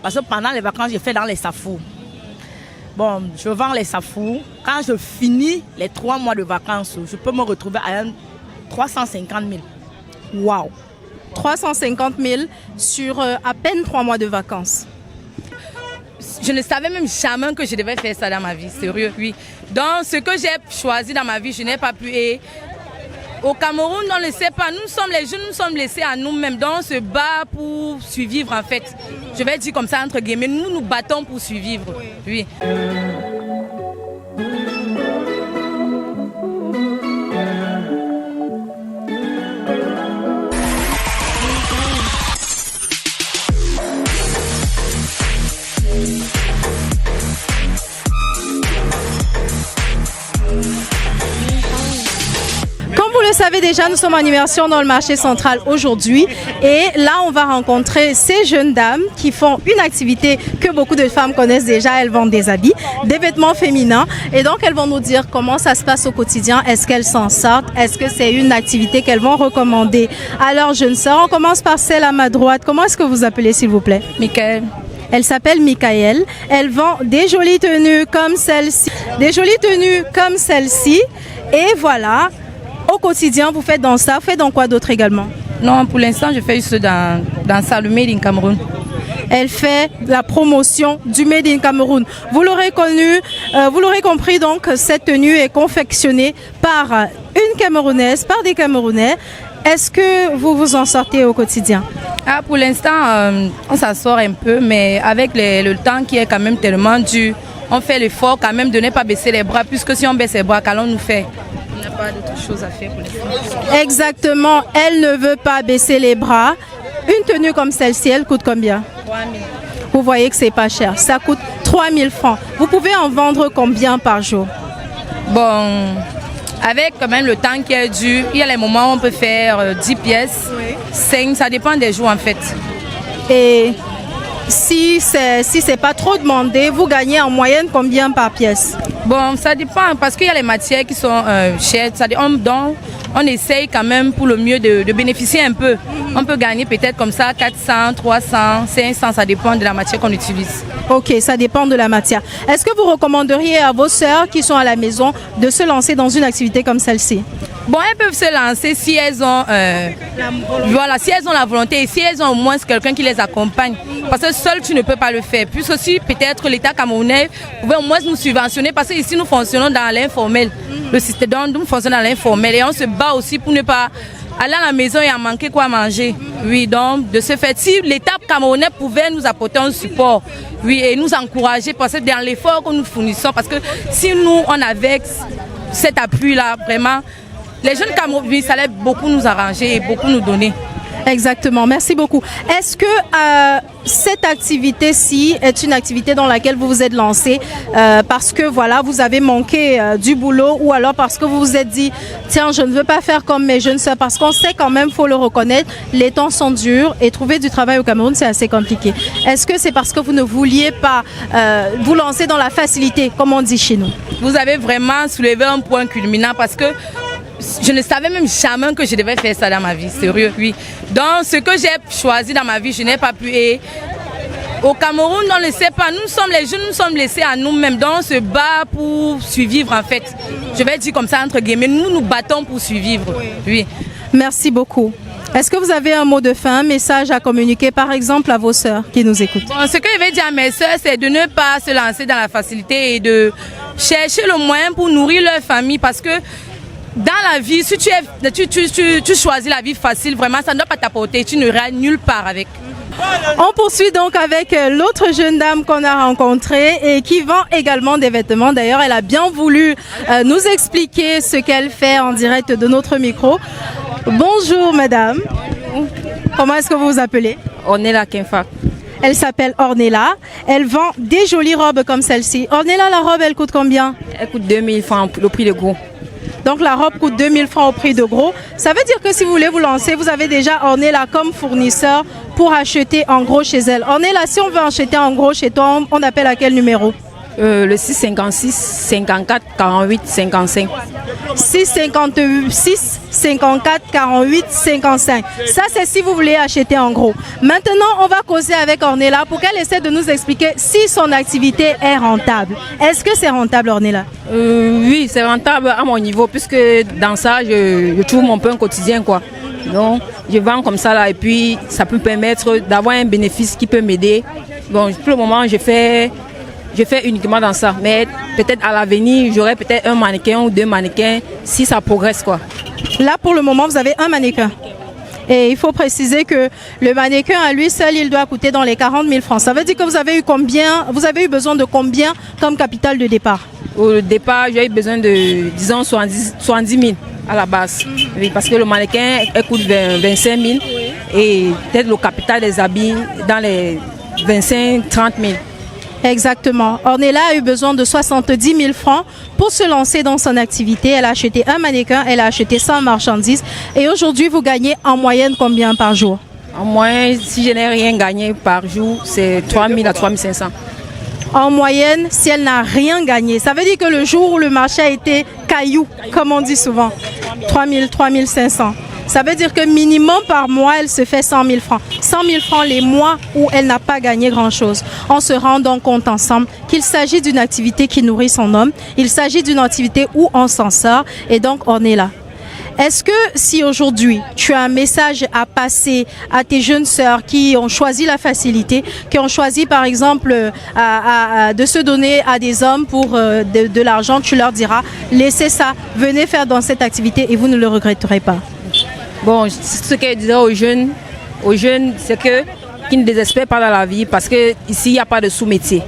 Parce que pendant les vacances, j'ai fait dans les Safou. Bon, je vends les Safou. Quand je finis les 3 mois de vacances, je peux me retrouver à 350 000. Waouh! 350 000 sur à peine 3 mois de vacances. Je ne savais même jamais que je devais faire ça dans ma vie, sérieux, oui. Donc, ce que j'ai choisi dans ma vie, je n'ai pas pu. Et au Cameroun, on ne le sait pas. Nous sommes les jeunes, nous sommes laissés à nous-mêmes. Donc, on se bat pour survivre, en fait. Je vais dire comme ça, entre guillemets. Nous nous battons pour survivre, oui. Vous le savez déjà, nous sommes en immersion dans le marché central aujourd'hui et là on va rencontrer ces jeunes dames qui font une activité que beaucoup de femmes connaissent déjà. Elles vendent des habits, des vêtements féminins et donc elles vont nous dire comment ça se passe au quotidien. Est-ce qu'elles s'en sortent? Est-ce que c'est une activité qu'elles vont recommander à leurs jeunes sœurs? On commence par celle à ma droite. Comment est-ce que vous appelez s'il vous plaît? Michael. Elle s'appelle Michael. Elle vend des jolies tenues comme celle-ci. Des jolies tenues comme celle-ci et voilà. Au quotidien, vous faites dans ça, vous faites dans quoi d'autre également? Non, pour l'instant, je fais juste dans ça, le Made in Cameroun. Elle fait la promotion du Made in Cameroun. Vous l'aurez connu, vous l'aurez compris, donc cette tenue est confectionnée par une Camerounaise, par des Camerounais. Est-ce que vous vous en sortez au quotidien? Pour l'instant, on s'en sort un peu, mais avec le temps qui est quand même tellement dur, on fait l'effort quand même de ne pas baisser les bras, puisque si on baisse les bras, qu'allons-nous faire? On n'a pas d'autre chose à faire pour l'instant. Exactement, elle ne veut pas baisser les bras. Une tenue comme celle-ci, elle coûte combien? 3 000. Vous voyez que c'est pas cher, ça coûte 3 000 francs. Vous pouvez en vendre combien par jour? Bon, avec quand même le temps qui est dur, il y a les moments où on peut faire 10 pièces, 5, ça dépend des jours en fait. Et si c'est pas trop demandé, vous gagnez en moyenne combien par pièce? Bon, ça dépend parce qu'il y a les matières qui sont chères. On essaye quand même pour le mieux de bénéficier un peu. On peut gagner peut-être comme ça 400, 300, 500, ça dépend de la matière qu'on utilise. Ok, ça dépend de la matière. Est-ce que vous recommanderiez à vos sœurs qui sont à la maison de se lancer dans une activité comme celle-ci? Bon, elles peuvent se lancer si elles ont, si elles ont la volonté et si elles ont au moins quelqu'un qui les accompagne. Parce que seul tu ne peux pas le faire. Puis aussi, peut-être l'État camerounais pouvait au moins nous subventionner parce que ici nous fonctionnons dans l'informel. Le système, nous fonctionnons dans l'informel et on se bat aussi pour ne pas aller à la maison et en manquer quoi manger. Oui, donc de ce fait, si l'État camerounais pouvait nous apporter un support, oui, et nous encourager parce que dans l'effort que nous fournissons, parce que si nous on avait cet appui-là, vraiment, les jeunes Camerounais, ça allait beaucoup nous arranger et beaucoup nous donner. Exactement, merci beaucoup. Est-ce que cette activité-ci est une activité dans laquelle vous vous êtes lancé parce que voilà, vous avez manqué du boulot ou alors parce que vous vous êtes dit tiens, je ne veux pas faire comme mes jeunes sœurs, parce qu'on sait quand même, faut le reconnaître, les temps sont durs et trouver du travail au Cameroun c'est assez compliqué. Est-ce que c'est parce que vous ne vouliez pas vous lancer dans la facilité comme on dit chez nous? Vous avez vraiment soulevé un point culminant parce que je ne savais même jamais que je devais faire ça dans ma vie, sérieux, oui. Donc, ce que j'ai choisi dans ma vie, je n'ai pas pu. Et au Cameroun, on ne le sait pas. Nous sommes les jeunes, nous sommes laissés à nous-mêmes. Donc, on se bat pour survivre, en fait. Je vais dire comme ça, entre guillemets, nous nous battons pour survivre, oui. Merci beaucoup. Est-ce que vous avez un mot de fin, un message à communiquer, par exemple, à vos sœurs qui nous écoutent? Bon, ce que je vais dire à mes sœurs, c'est de ne pas se lancer dans la facilité et de chercher le moyen pour nourrir leur famille parce que dans la vie, si tu choisis la vie facile, vraiment, ça ne doit pas t'apporter. Tu n'iras nulle part avec. On poursuit donc avec l'autre jeune dame qu'on a rencontrée et qui vend également des vêtements. D'ailleurs, elle a bien voulu nous expliquer ce qu'elle fait en direct de notre micro. Bonjour, madame. Comment est-ce que vous vous appelez? Ornella Kenfa. Elle s'appelle Ornella. Elle vend des jolies robes comme celle-ci. Ornella, la robe, elle coûte combien? Elle coûte 2000 francs au prix de gros. Donc la robe coûte 2000 francs au prix de gros. Ça veut dire que si vous voulez vous lancer, vous avez déjà Ornella comme fournisseur pour acheter en gros chez elle. Ornella, si on veut acheter en gros chez toi, on appelle à quel numéro? Le 656 54 48 55. 656 54 48 55. Ça, c'est si vous voulez acheter en gros. Maintenant, on va causer avec Ornella pour qu'elle essaie de nous expliquer si son activité est rentable. Est-ce que c'est rentable, Ornella? Oui, c'est rentable à mon niveau puisque dans ça, je trouve mon pain quotidien, quoi. Donc, je vends comme ça là et puis ça peut me permettre d'avoir un bénéfice qui peut m'aider. Bon, pour le moment, je fais uniquement dans ça. Mais peut-être à l'avenir, j'aurai peut-être un mannequin ou 2 mannequins si ça progresse, quoi. Là, pour le moment, vous avez un mannequin. Et il faut préciser que le mannequin à lui seul, il doit coûter dans les 40 000 francs. Ça veut dire que vous avez eu combien, vous avez eu besoin de combien comme capital de départ? Au départ, j'ai eu besoin de, disons, 70 000 à la base. Oui, parce que le mannequin, elle coûte 25 000 et peut-être le capital des habits dans les 25 30 000. Exactement. Ornella a eu besoin de 70 000 francs pour se lancer dans son activité. Elle a acheté un mannequin, elle a acheté 100 marchandises. Et aujourd'hui, vous gagnez en moyenne combien par jour? En moyenne, si je n'ai rien gagné par jour, c'est 3 000 à 3 500. En moyenne, si elle n'a rien gagné, ça veut dire que le jour où le marché a été caillou, comme on dit souvent, 3 000, 3 500. Ça veut dire que minimum par mois, elle se fait 100 000 francs. 100 000 francs les mois où elle n'a pas gagné grand-chose. On se rend donc compte ensemble qu'il s'agit d'une activité qui nourrit son homme. Il s'agit d'une activité où on s'en sort et donc on est là. Est-ce que si aujourd'hui tu as un message à passer à tes jeunes sœurs qui ont choisi la facilité, qui ont choisi par exemple de se donner à des hommes pour de l'argent, tu leur diras laissez ça, venez faire dans cette activité et vous ne le regretterez pas? Bon, ce que je disais aux jeunes, c'est qu'ils ne désespèrent pas dans la vie parce qu'ici, il n'y a pas de sous-métier.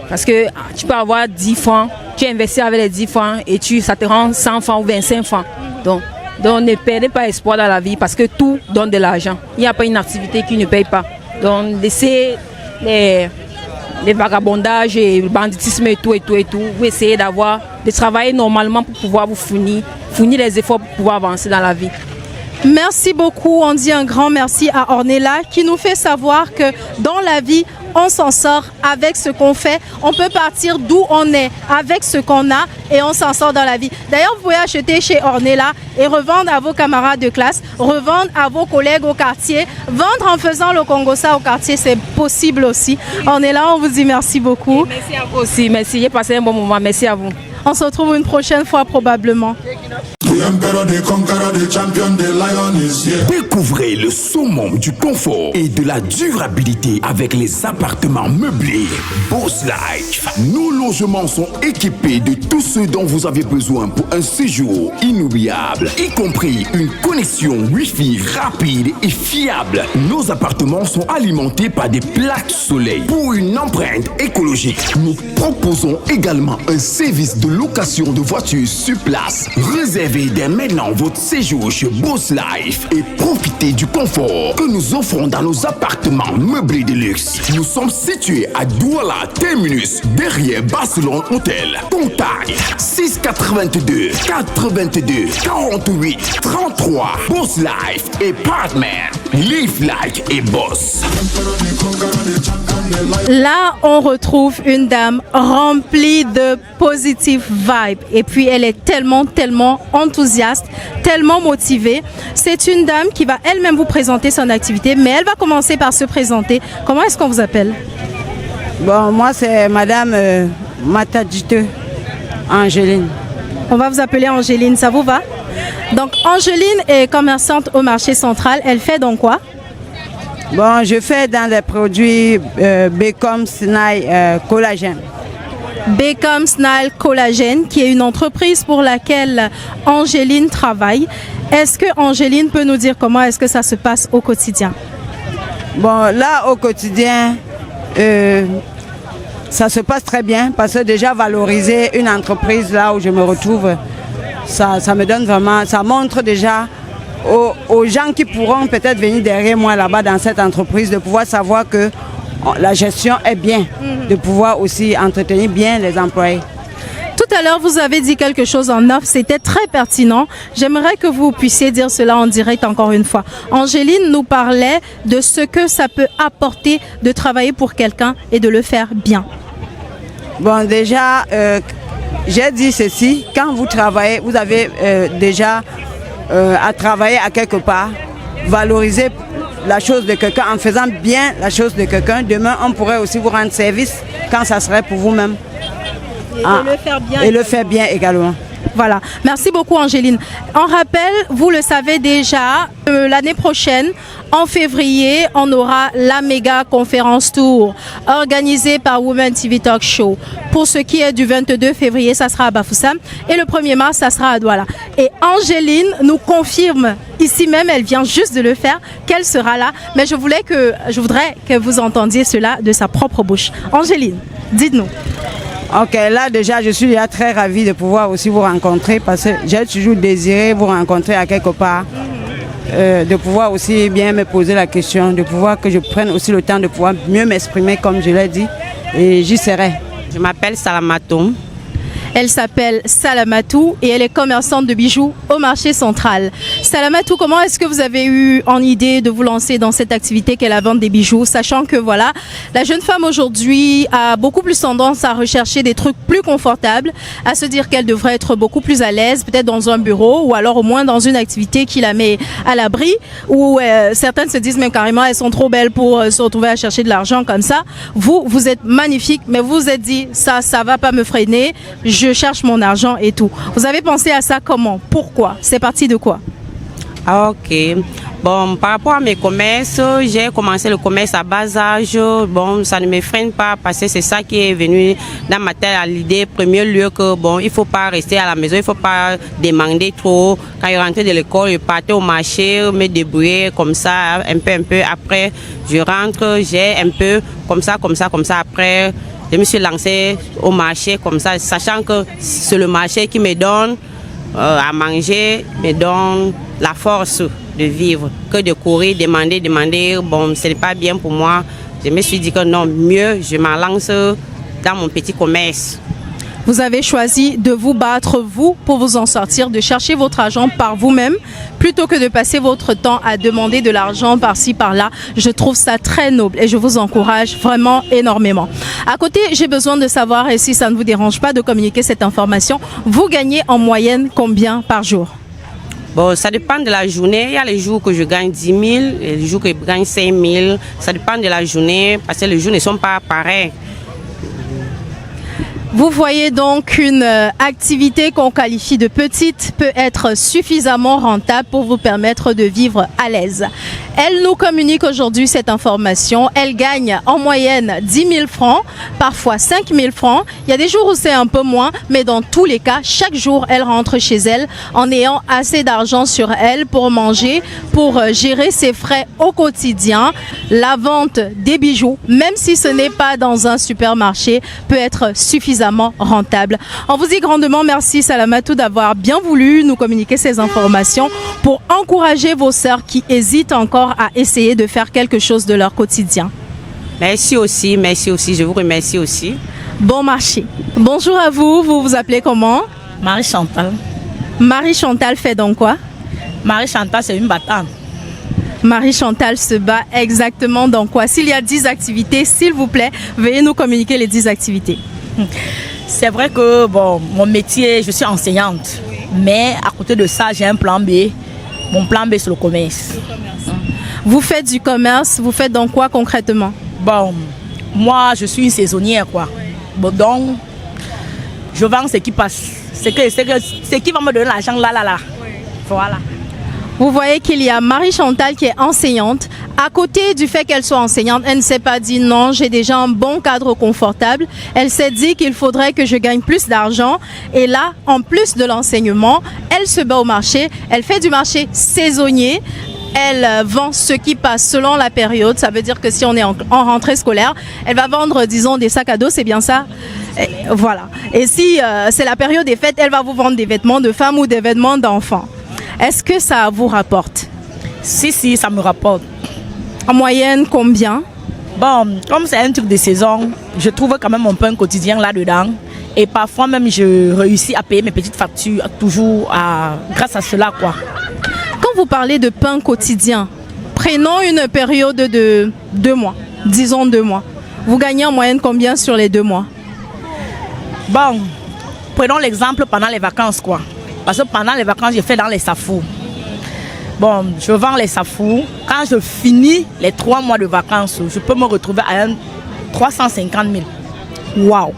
Parce que tu peux avoir 10 francs, tu investis avec les 10 francs et ça te rend 100 francs ou 25 francs. Donc ne perdez pas espoir dans la vie parce que tout donne de l'argent. Il n'y a pas une activité qui ne paye pas. Donc laissez les vagabondages et le banditisme et tout. Vous essayez de travailler normalement pour pouvoir vous fournir les efforts pour pouvoir avancer dans la vie. Merci beaucoup, on dit un grand merci à Ornella qui nous fait savoir que dans la vie, on s'en sort avec ce qu'on fait. On peut partir d'où on est avec ce qu'on a et on s'en sort dans la vie. D'ailleurs, vous pouvez acheter chez Ornella et revendre à vos camarades de classe, revendre à vos collègues au quartier, vendre en faisant le Congossa au quartier, c'est possible aussi. Ornella, on vous dit merci beaucoup. Et merci à vous aussi, merci, j'ai passé un bon moment, merci à vous. On se retrouve une prochaine fois probablement. Découvrez le summum du confort et de la durabilité avec les appartements meublés Boss Life. Nos logements sont équipés de tout ce dont vous avez besoin pour un séjour inoubliable, y compris une connexion Wi-Fi rapide et fiable. Nos appartements sont alimentés par des plaques soleil. Pour une empreinte écologique, nous proposons également un service de location de voitures sur place. Réservez dès maintenant votre séjour chez Boss Life et profitez du confort que nous offrons dans nos appartements meublés de luxe. Nous sommes situés à Douala Terminus, derrière Barcelone Hotel. Contact 682 82 48 33. Boss Life et Partner. Live like et boss. Là, on retrouve une dame remplie de positive vibe. Et puis, elle est tellement enthousiaste, tellement motivée. C'est une dame qui va elle-même vous présenter son activité, mais elle va commencer par se présenter. Comment est-ce qu'on vous appelle? Bon, moi, c'est Madame Matadjite Angéline. On va vous appeler Angéline, ça vous va? Donc, Angéline est commerçante au marché central. Elle fait donc quoi? Bon, je fais dans les produits Becom Snai Collagène. Becom Snai Collagène, qui est une entreprise pour laquelle Angéline travaille. Est-ce que Angéline peut nous dire comment est-ce que ça se passe au quotidien? Bon, là, au quotidien, ça se passe très bien parce que déjà valoriser une entreprise là où je me retrouve, ça me donne vraiment, ça montre déjà aux gens qui pourront peut-être venir derrière moi là-bas dans cette entreprise de pouvoir savoir que la gestion est bien, de pouvoir aussi entretenir bien les employés. Tout à l'heure, vous avez dit quelque chose en off, c'était très pertinent. J'aimerais que vous puissiez dire cela en direct encore une fois. Angéline nous parlait de ce que ça peut apporter de travailler pour quelqu'un et de le faire bien. Bon, déjà, j'ai dit ceci, quand vous travaillez, vous avez déjà à travailler à quelque part, valoriser la chose de quelqu'un en faisant bien la chose de quelqu'un. Demain, on pourrait aussi vous rendre service quand ça serait pour vous-même. Et le faire bien. Et le faire bien également. Voilà. Merci beaucoup, Angéline. En rappel, vous le savez déjà, l'année prochaine, en février, on aura la méga conférence tour organisée par Women TV Talk Show. Pour ce qui est du 22 février, ça sera à Bafoussam et le 1er mars, ça sera à Douala. Et Angéline nous confirme, ici même, elle vient juste de le faire, qu'elle sera là. Mais je voudrais que vous entendiez cela de sa propre bouche. Angéline, dites-nous. Ok, là déjà, je suis déjà très ravie de pouvoir aussi vous rencontrer parce que j'ai toujours désiré vous rencontrer à quelque part. De pouvoir aussi bien me poser la question, de pouvoir que je prenne aussi le temps de pouvoir mieux m'exprimer comme je l'ai dit et j'y serai. Je m'appelle Salamatou. Elle s'appelle Salamatou et elle est commerçante de bijoux au marché central. Salamatou, comment est-ce que vous avez eu en idée de vous lancer dans cette activité qu'est la vente des bijoux, sachant que voilà, la jeune femme aujourd'hui a beaucoup plus tendance à rechercher des trucs plus confortables, à se dire qu'elle devrait être beaucoup plus à l'aise, peut-être dans un bureau ou alors au moins dans une activité qui la met à l'abri, où certaines se disent même carrément elles sont trop belles pour se retrouver à chercher de l'argent comme ça. Vous êtes magnifique, mais vous vous êtes dit ça va pas me freiner. Je cherche mon argent et tout. Vous avez pensé à ça comment? Pourquoi? C'est parti de quoi? Ok. Bon, par rapport à mes commerces, j'ai commencé le commerce à bas âge. Bon, ça ne me freine pas parce que c'est ça qui est venu dans ma tête à l'idée. Premier lieu que bon, il faut pas rester à la maison, il faut pas demander trop. Quand je rentrais de l'école, je partais au marché, me débrouiller comme ça, un peu. Après, je rentre, j'ai un peu comme ça. Après, je me suis lancée au marché comme ça, sachant que c'est le marché qui me donne à manger, me donne la force de vivre, que de courir, demander. Bon, ce n'est pas bien pour moi. Je me suis dit que non, mieux, je m'en lance dans mon petit commerce. Vous avez choisi de vous battre, vous, pour vous en sortir, de chercher votre argent par vous-même, plutôt que de passer votre temps à demander de l'argent par-ci, par-là. Je trouve ça très noble et je vous encourage vraiment énormément. À côté, j'ai besoin de savoir, et si ça ne vous dérange pas de communiquer cette information, vous gagnez en moyenne combien par jour? Bon, ça dépend de la journée. Il y a les jours que je gagne 10 000, et les jours que je gagne 5 000. Ça dépend de la journée, parce que les jours ne sont pas pareils. Vous voyez donc une activité qu'on qualifie de petite peut être suffisamment rentable pour vous permettre de vivre à l'aise. Elle nous communique aujourd'hui cette information. Elle gagne en moyenne 10 000 francs, parfois 5 000 francs. Il y a des jours où c'est un peu moins, mais dans tous les cas, chaque jour, elle rentre chez elle en ayant assez d'argent sur elle pour manger, pour gérer ses frais au quotidien. La vente des bijoux, même si ce n'est pas dans un supermarché, peut être suffisamment rentable. On vous dit grandement merci Salamatou d'avoir bien voulu nous communiquer ces informations pour encourager vos sœurs qui hésitent encore à essayer de faire quelque chose de leur quotidien. Merci aussi, je vous remercie aussi. Bon marché. Bonjour à vous, vous vous appelez comment? Marie Chantal. Marie Chantal fait donc quoi? Marie Chantal, c'est une battante. Marie Chantal se bat exactement dans quoi? S'il y a 10 activités, s'il vous plaît, veuillez nous communiquer les 10 activités. C'est vrai que bon, mon métier, je suis enseignante. Mais à côté de ça, j'ai un plan B. Mon plan B, c'est le commerce. Vous faites du commerce, vous faites donc quoi concrètement? Bon, moi, je suis une saisonnière, quoi. Bon, donc, je vends ce qui passe. Ce qui va me donner l'argent, là. Voilà. Vous voyez qu'il y a Marie Chantal qui est enseignante. À côté du fait qu'elle soit enseignante, elle ne s'est pas dit non, j'ai déjà un bon cadre confortable. Elle s'est dit qu'il faudrait que je gagne plus d'argent. Et là, en plus de l'enseignement, elle se bat au marché. Elle fait du marché saisonnier. Elle vend ce qui passe selon la période. Ça veut dire que si on est en rentrée scolaire, elle va vendre, disons, des sacs à dos, c'est bien ça? Et voilà. Et si c'est la période des fêtes, elle va vous vendre des vêtements de femmes ou des vêtements d'enfants. Est-ce que ça vous rapporte? Si, ça me rapporte. En moyenne, combien? Bon, comme c'est un truc de saison, je trouve quand même un peu un quotidien là-dedans. Et parfois même, je réussis à payer mes petites factures toujours grâce à cela, quoi. Quand vous parlez de pain quotidien, prenons une période de 2 mois, disons 2 mois. Vous gagnez en moyenne combien sur les 2 mois? Bon, prenons l'exemple pendant les vacances, quoi. Parce que pendant les vacances, je fais dans les safous. Bon, je vends les safous. Quand je finis les 3 mois de vacances, je peux me retrouver à 350 000. Waouh!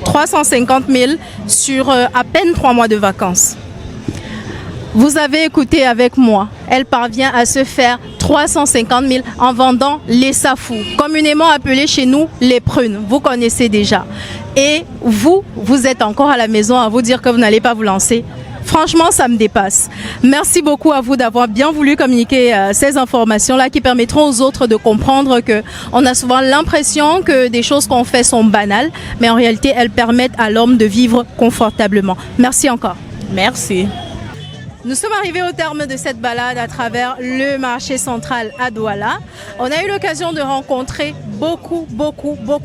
350 000 sur à peine 3 mois de vacances. Vous avez écouté avec moi. Elle parvient à se faire 350 000 en vendant les safous, communément appelés chez nous les prunes. Vous connaissez déjà. Et vous êtes encore à la maison à vous dire que vous n'allez pas vous lancer. Franchement, ça me dépasse. Merci beaucoup à vous d'avoir bien voulu communiquer ces informations-là qui permettront aux autres de comprendre que on a souvent l'impression que des choses qu'on fait sont banales, mais en réalité, elles permettent à l'homme de vivre confortablement. Merci encore. Merci. Nous sommes arrivés au terme de cette balade à travers le marché central à Douala. On a eu l'occasion de rencontrer beaucoup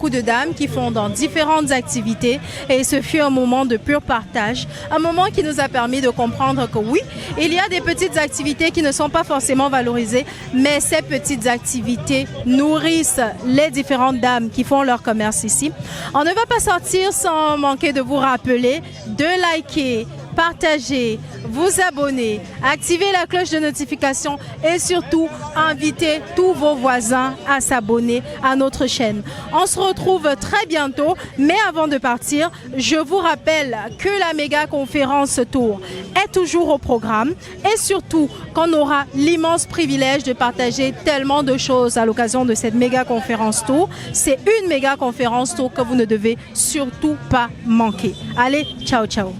de dames qui font dans différentes activités et ce fut un moment de pur partage, un moment qui nous a permis de comprendre que oui, il y a des petites activités qui ne sont pas forcément valorisées, mais ces petites activités nourrissent les différentes dames qui font leur commerce ici. On ne va pas sortir sans manquer de vous rappeler de liker, partager, vous abonner, activer la cloche de notification et surtout inviter tous vos voisins à s'abonner à notre chaîne. On se retrouve très bientôt, mais avant de partir, je vous rappelle que la méga conférence Tour est toujours au programme et surtout qu'on aura l'immense privilège de partager tellement de choses à l'occasion de cette méga conférence Tour. C'est une méga conférence Tour que vous ne devez surtout pas manquer. Allez, ciao ciao.